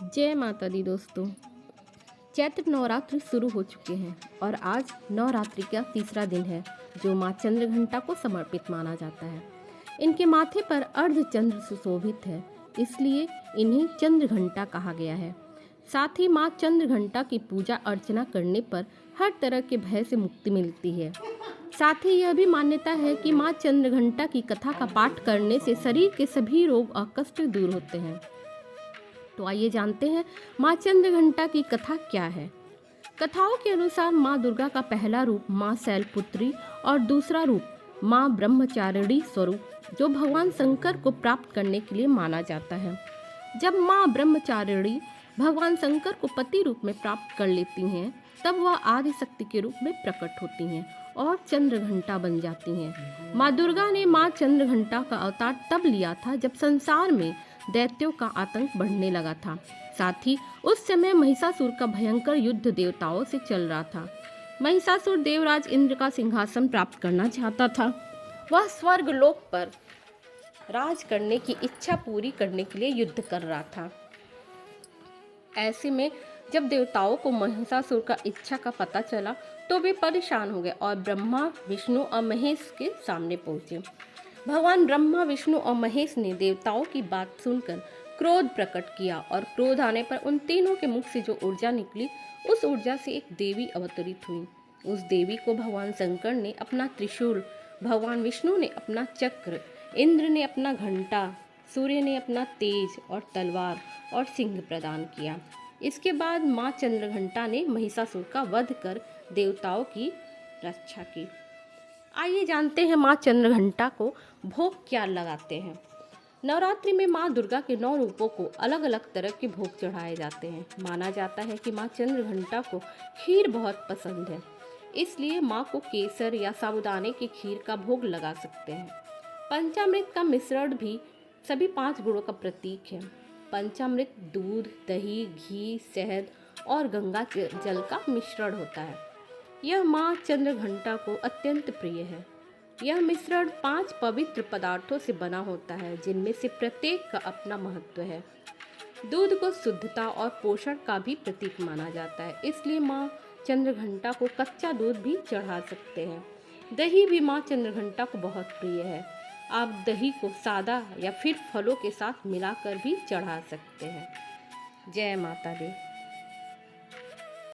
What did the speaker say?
जय माता दी दोस्तों। चैत्र नवरात्र शुरू हो चुके हैं और आज नवरात्रि का तीसरा दिन है जो माँ चंद्रघंटा को समर्पित माना जाता है। इनके माथे पर अर्धचंद्र सुशोभित है, इसलिए इन्हें चंद्रघंटा कहा गया है। साथ ही माँ चंद्रघंटा की पूजा अर्चना करने पर हर तरह के भय से मुक्ति मिलती है। साथ ही यह भी मान्यता है कि माँ चंद्रघंटा की कथा का पाठ करने से शरीर के सभी रोग और कष्ट दूर होते हैं। तो आइए जानते हैं माँ चंद्रघंटा की कथा क्या है। कथाओं के अनुसार माँ दुर्गा का पहला रूप माँ शैलपुत्री और दूसरा रूप माँ ब्रह्मचारिणी स्वरूप जो भगवान शंकर को प्राप्त करने के लिए माना जाता है। जब माँ ब्रह्मचारिणी भगवान शंकर को पति रूप में प्राप्त कर लेती हैं, तब वह आदि शक्ति के रूप में प्रकट होती हैं और चंद्रघंटा बन जाती हैं। माँ दुर्गा ने माँ चंद्रघंटा का अवतार तब लिया था जब संसार में दैत्यों का आतंक बढ़ने लगा था। साथ ही उस समय महिषासुर का भयंकर युद्ध देवताओं से चल रहा था। महिषासुर देवराज इंद्र का सिंहासन प्राप्त करना चाहता था। वह स्वर्ग लोक पर राज करने की इच्छा पूरी करने के लिए युद्ध कर रहा था। ऐसे में जब देवताओं को महिषासुर का इच्छा का पता चला तो वे परेशान हो गए और ब्रह्मा, विष्णु और महेश के सामने पहुंचे। भगवान ब्रह्मा, विष्णु और महेश ने देवताओं की बात सुनकर क्रोध प्रकट किया और क्रोध आने पर उन तीनों के मुख से जो ऊर्जा निकली, उस ऊर्जा से एक देवी अवतरित हुई। उस देवी को भगवान शंकर ने अपना त्रिशूल, भगवान विष्णु ने अपना चक्र, इंद्र ने अपना घंटा, सूर्य ने अपना तेज और तलवार और सिंह प्रदान किया। इसके बाद माँ चंद्रघंटा ने महिषासुर का वध कर देवताओं की रक्षा की। आइए जानते हैं माँ चंद्रघंटा को भोग क्या लगाते हैं। नवरात्रि में माँ दुर्गा के 9 रूपों को अलग अलग तरह के भोग चढ़ाए जाते हैं। माना जाता है कि माँ चंद्रघंटा को खीर बहुत पसंद है, इसलिए माँ को केसर या साबूदाने की खीर का भोग लगा सकते हैं। पंचामृत का मिश्रण भी सभी 5 गुणों का प्रतीक है। पंचामृत दूध, दही, घी, शहद और गंगा जल का मिश्रण होता है। यह माँ चंद्रघंटा को अत्यंत प्रिय है। यह मिश्रण 5 पवित्र पदार्थों से बना होता है, जिनमें से प्रत्येक का अपना महत्व है। दूध को शुद्धता और पोषण का भी प्रतीक माना जाता है, इसलिए माँ चंद्रघंटा को कच्चा दूध भी चढ़ा सकते हैं। दही भी माँ चंद्रघंटा को बहुत प्रिय है। आप दही को सादा या फिर फलों के साथ मिलाकर भी चढ़ा सकते हैं। जय माता दी।